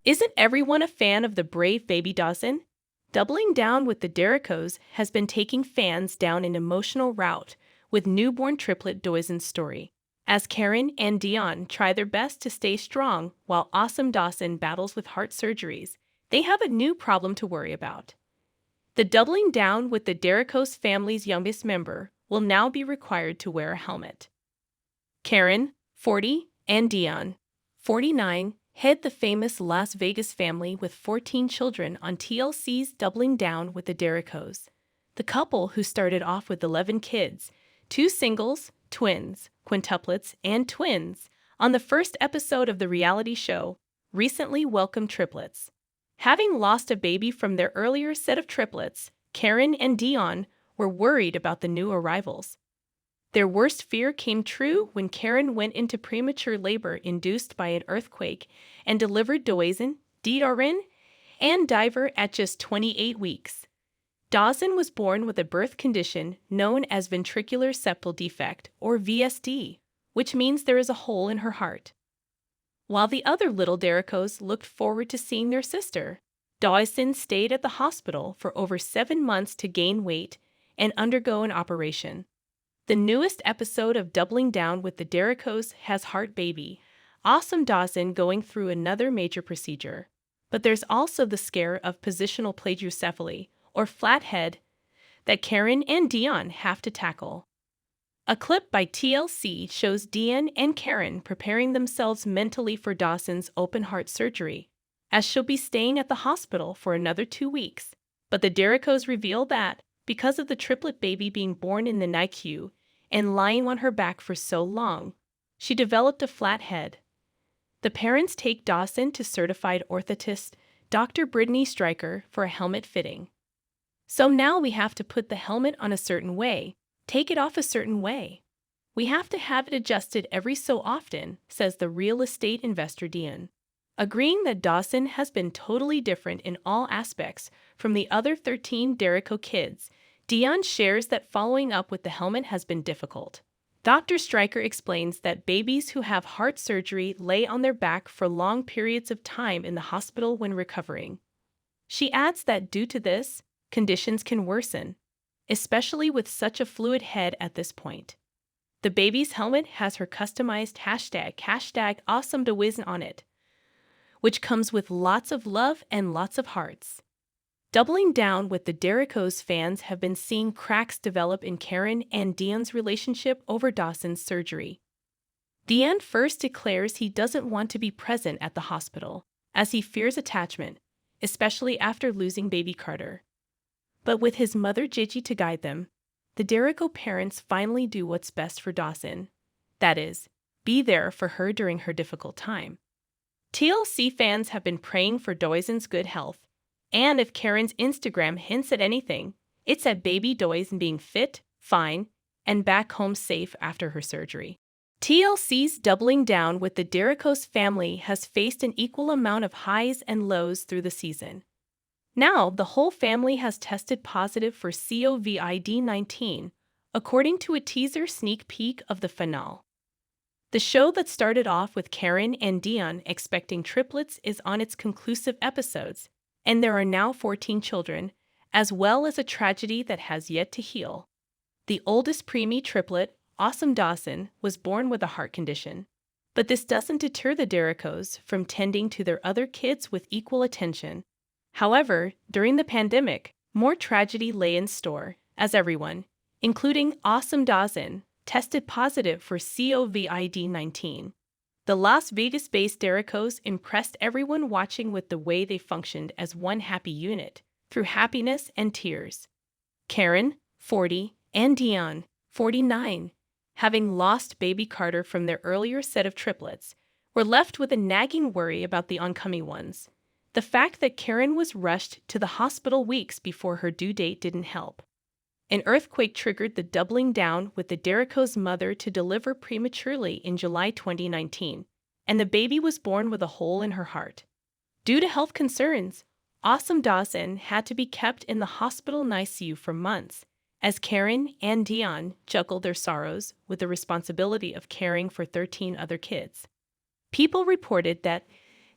Isn't everyone a fan of the brave baby Dawson? Doubling Down with the Derricos has been taking fans down an emotional route with newborn triplet Dawysn's story. As Karen and Deon try their best to stay strong while awesome Dawson battles with heart surgeries, they have a new problem to worry about. The Doubling Down with the Derricos family's youngest member will now be required to wear a helmet. Karen, 40, and Deon, 49, head the famous Las Vegas family with 14 children on TLC's Doubling Down with the Derricos. The couple, who started off with 11 kids, 2 singles, twins, quintuplets, and twins, on the first episode of the reality show, recently welcomed triplets. Having lost a baby from their earlier set of triplets, Karen and Deon were worried about the new arrivals. Their worst fear came true when Karen went into premature labor induced by an earthquake and delivered Dawysn, derron, and Diver at just 28 weeks. Dawson was born with a birth condition known as ventricular septal defect, or VSD, which means there is a hole in her heart. While the other little Derricos looked forward to seeing their sister, Dawysn stayed at the hospital for over 7 months to gain weight and undergo an operation. The newest episode of Doubling Down with the Derricos has Heart Baby, awesome Dawson going through another major procedure. But there's also the scare of positional plagioccephaly, or flathead, that Karen and Deon have to tackle. A clip by TLC shows Deon and Karen preparing themselves mentally for Dawson's open heart surgery, as she'll be staying at the hospital for another 2 weeks. But the Derricos reveal that, because of the triplet baby being born in the NICU and lying on her back for so long, she developed a flat head. The parents take Dawson to certified orthotist Dr. Brittany Stryker for a helmet fitting. So now we have to put the helmet on a certain way, take it off a certain way. We have to have it adjusted every so often, says the real estate investor Deon. Agreeing that Dawson has been totally different in all aspects from the other 13 Derrico kids, Deon shares that following up with the helmet has been difficult. Dr. Stryker explains that babies who have heart surgery lay on their back for long periods of time in the hospital when recovering. She adds that due to this, conditions can worsen, especially with such a fluid head at this point. The baby's helmet has her customized hashtag #AwesomeDawysn on it, which comes with lots of love and lots of hearts. Doubling Down with the Derricos fans have been seeing cracks develop in Karen and Deon's relationship over Dawson's surgery. Deon first declares he doesn't want to be present at the hospital, as he fears attachment, especially after losing baby Carter. But with his mother Gigi to guide them, the Derrico parents finally do what's best for Dawson. That is, be there for her during her difficult time. TLC fans have been praying for Dawysn's good health, and if Karen's Instagram hints at anything, it's at baby Dawysn being fit, fine, and back home safe after her surgery. TLC's Doubling Down with the Derricos family has faced an equal amount of highs and lows through the season. Now, the whole family has tested positive for COVID-19, according to a teaser sneak peek of the finale. The show that started off with Karen and Deon expecting triplets is on its conclusive episodes, and there are now 14 children, as well as a tragedy that has yet to heal. The oldest preemie triplet, Awesome Dawson, was born with a heart condition. But this doesn't deter the Derricos from tending to their other kids with equal attention. However, during the pandemic, more tragedy lay in store, as everyone, including Awesome Dawson, tested positive for COVID-19. The Las Vegas-based Derricos impressed everyone watching with the way they functioned as one happy unit, through happiness and tears. Karen, 40, and Deon, 49, having lost baby Carter from their earlier set of triplets, were left with a nagging worry about the oncoming ones. The fact that Karen was rushed to the hospital weeks before her due date didn't help. An earthquake triggered the Doubling Down with the Derricos' mother to deliver prematurely in July 2019, and the baby was born with a hole in her heart. Due to health concerns, Awesome Dawson had to be kept in the hospital NICU for months, as Karen and Deon juggled their sorrows with the responsibility of caring for 13 other kids. People reported that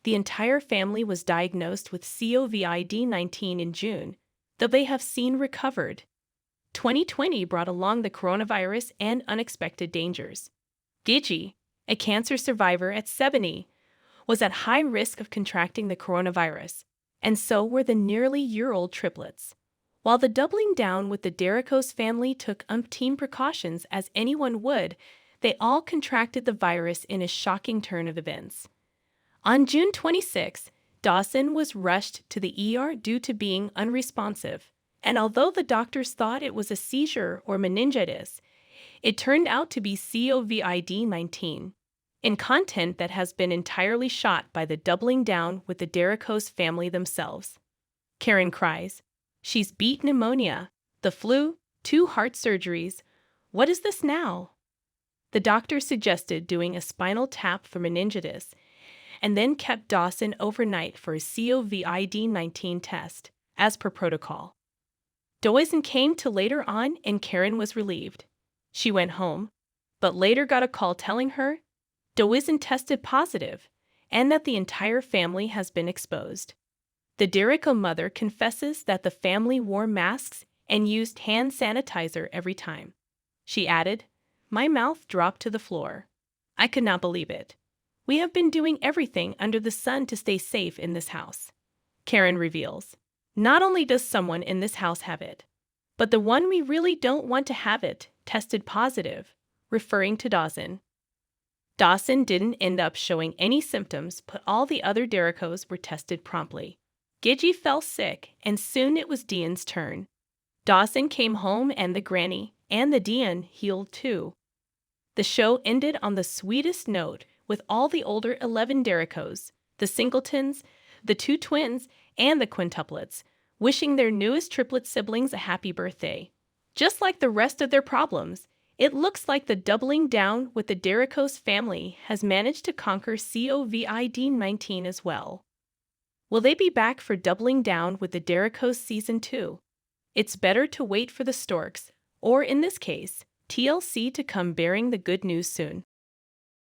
the entire family was diagnosed with COVID-19 in June, though they have since recovered. 2020 brought along the coronavirus and unexpected dangers. Gigi, a cancer survivor at 70, was at high risk of contracting the coronavirus, and so were the nearly year-old triplets. While the doubling down with the Derricos family took umpteen precautions as anyone would, they all contracted the virus in a shocking turn of events. On June 26, Dawysn was rushed to the ER due to being unresponsive, and although the doctors thought it was a seizure or meningitis, it turned out to be COVID-19, in content that has been entirely shot by the doubling down with the Derricos family themselves. Karen cries, "She's beat pneumonia, the flu, 2 heart surgeries. What is this now?" The doctor suggested doing a spinal tap for meningitis, and then kept Dawysn overnight for a COVID-19 test, as per protocol. Dawysn came to later on and Karen was relieved. She went home, but later got a call telling her Dawysn tested positive and that the entire family has been exposed. The Derrico mother confesses that the family wore masks and used hand sanitizer every time. She added, "My mouth dropped to the floor. I could not believe it. We have been doing everything under the sun to stay safe in this house." Karen reveals, "Not only does someone in this house have it, but the one we really don't want to have it tested positive," referring to Dawysn. Dawysn didn't end up showing any symptoms, but all the other Derricos were tested promptly. Gigi fell sick, and soon it was Deon's turn. Dawysn came home and the granny and the deon healed too. The show ended on the sweetest note with all the older 11 Derricos, the singletons, the 2 twins, and the quintuplets, wishing their newest triplet siblings a happy birthday. Just like the rest of their problems, it looks like the doubling down with the Derricos family has managed to conquer COVID-19 as well. Will they be back for doubling down with the Derricos season 2? It's better to wait for the storks, or in this case, TLC to come bearing the good news soon.